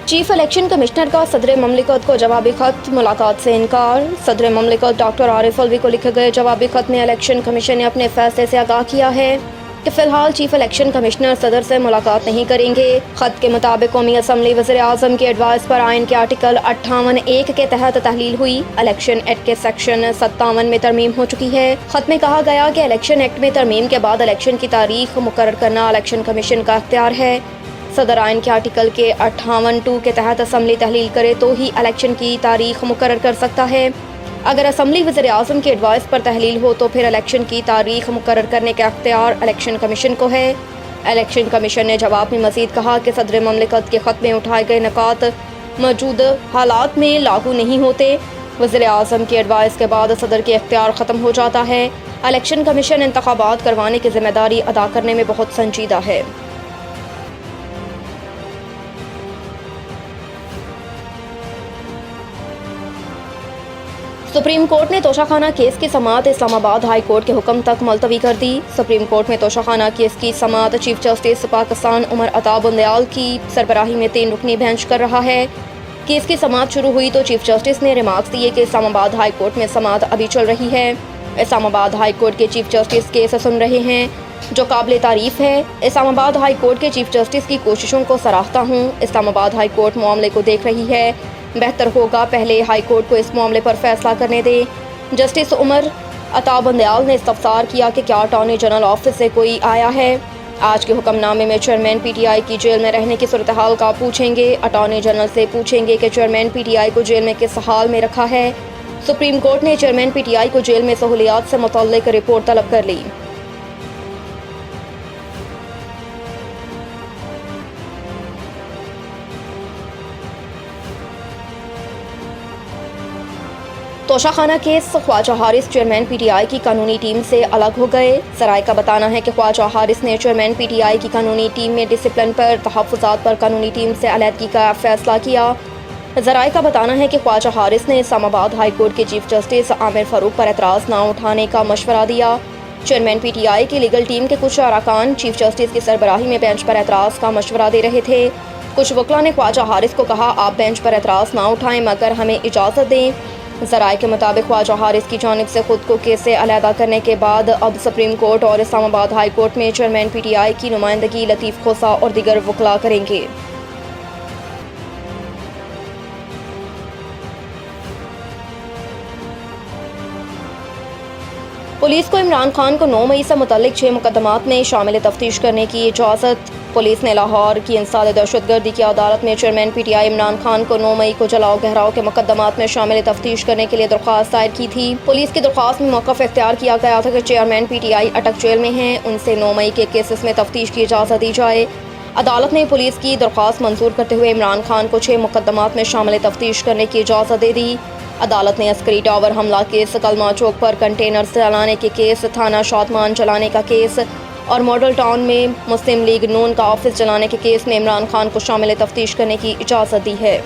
Chief election commissioner का सदर ममलिकत को जवाबी खत, मुलाकात से इनकार। सदर ममलिकत डॉक्टर आरिफ अलवी को लिखे गए जवाबी खत में इलेक्शन कमीशन ने अपने फैसले से आगाह किया है कि फ़िलहाल चीफ इलेक्शन कमिश्नर सदर से मुलाकात नहीं करेंगे। खत के मुताबिक कौमी असम्बली वज़ीर आज़म के एडवाइस पर आइन के आर्टिकल 58(1) के तहत तहलील हुई। इलेक्शन एक्ट के सेक्शन 57 में तरमीम हो चुकी है। खत में कहा गया कि इलेक्शन एक्ट में तरमीम के बाद इलेक्शन की तारीख मुकर्रर करना इलेक्शन कमीशन का अख्तियार है। सदर आइन के आर्टिकल के 58(2) के तहत असम्बली तहलील करे तो ही इलेक्शन की तारीख मुकर्रर कर सकता है। अगर असम्बली वज़ीर आज़म के एडवाइस पर तहलील हो तो फिर इलेक्शन की तारीख मुकर्रर करने का अख्तियार इलेक्शन कमीशन को है। इलेक्शन कमीशन ने जवाब में मज़ीद कहा कि सदर ममलिकत के ख़त में उठाए गए निकात मौजूदा हालात में लागू नहीं होते। वज़ीर आज़म के एडवाइस के बाद सदर के अख्तियार ख़त्म हो जाता है। इलेक्शन कमीशन इंतखाबात करवाने की ज़िम्मेदारी अदा करने में बहुत संजीदा है। सुप्रीम कोर्ट ने तोशाखाना केस की समाअत इस्लामाबाद हाई कोर्ट के हुक्म तक मुलतवी कर दी। सुप्रीम कोर्ट में तोशाखाना केस की समाअत चीफ जस्टिस पाकिस्तान उमर अता बुंदयाल की सरबराही में 3 रुकनी बेंच कर रहा है। केस की समाअत शुरू हुई तो चीफ जस्टिस ने रिमार्क्स दिए कि इस्लामाबाद हाई कोर्ट में समाअत अभी चल रही है। इस्लामाबाद हाई कोर्ट के चीफ जस्टिस केस सुन रहे हैं, जो काबिल तारीफ है। इस्लामाबाद हाई कोर्ट के चीफ जस्टिस की कोशिशों को सराहता हूँ। इस्लामाबाद हाई कोर्ट मामले को देख रही है। बेहतर होगा पहले हाई कोर्ट को इस मामले पर फैसला करने दें। जस्टिस उमर अता बुंदयाल ने इस्तफसार किया कि क्या अटॉर्नी जनरल ऑफिस से कोई आया है। आज के हुक्मनामे में चेयरमैन PTI की जेल में रहने की सूरत हाल का पूछेंगे। अटॉर्नी जनरल से पूछेंगे कि चेयरमैन PTI को जेल में किस हाल में रखा है। सुप्रीम कोर्ट ने चेयरमैन PTI को जेल में सहूलियात से मुतल्लिक रिपोर्ट तलब कर ली। Toshakhana case Khawaja Haris chairman PTI की कानूनी टीम से अलग हो गए। सराय का बताना है कि ख्वाजा हारिस ने चेयरमैन PTI की कानूनी टीम में डिसिप्लिन पर तहफ़्फ़ुज़ात पर कानूनी टीम से अलहदगी का फैसला किया। ज़राए का बताना है कि ख्वाजा हारिस ने इस्लामाबाद हाई कोर्ट के चीफ जस्टिस आमिर फ़ारूक पर एतराज़ न उठाने का मशवरा दिया। चेयरमैन PTI की लीगल टीम के कुछ अरकान चीफ जस्टिस की सरबराही में बेंच पर एतराज़ का मशवरा दे रहे थे। कुछ वकला ने ख्वाजा हारिस को कहा, आप बेंच पर एतराज़ ना उठाएं मगर हमें इजाज़त दें। ज़राए के मुताबिक ख्वाजा हारिस की जानिब से खुद को केस से अलहदा करने के बाद अब सुप्रीम कोर्ट और इस्लामाबाद हाई कोर्ट में चेयरमैन PTI की नुमाइंदगी लतीफ़ खोसा और दीगर वकला करेंगे। पुलिस को इमरान खान को 9 मई से मुतल्लिक 6 मुकदमात में शामिल तफ्तीश करने की इजाज़त। पुलिस ने लाहौर की इंसाद दहशतगर्दी की अदालत में चेयरमैन PTI इमरान खान को 9 मई को जलाओ गहराव के मुकदमात में शामिल तफ्तीश करने के लिए दरख्वास्त दायर की थी। पुलिस की दरख्वास्त में मौक़िफ़ इख्तियार किया गया था कि चेयरमैन PTI अटक जेल में हैं, उनसे 9 मई के केसेस में तफ्तीश की इजाज़त दी जाए। अदालत ने पुलिस की दरख्वास्त मंजूर करते हुए इमरान खान को 6 मुकदमात में शामिल तफ्तीश करने की इजाज़त दे दी। अदालत ने अस्करी टावर हमला केस, कलमा चौक पर कंटेनर चलाने के केस, थाना शादमान चलाने का केस और मॉडल टाउन में मुस्लिम लीग नून का ऑफिस चलाने के केस में इमरान खान को शामिल तफ्तीश करने की इजाज़त दी है।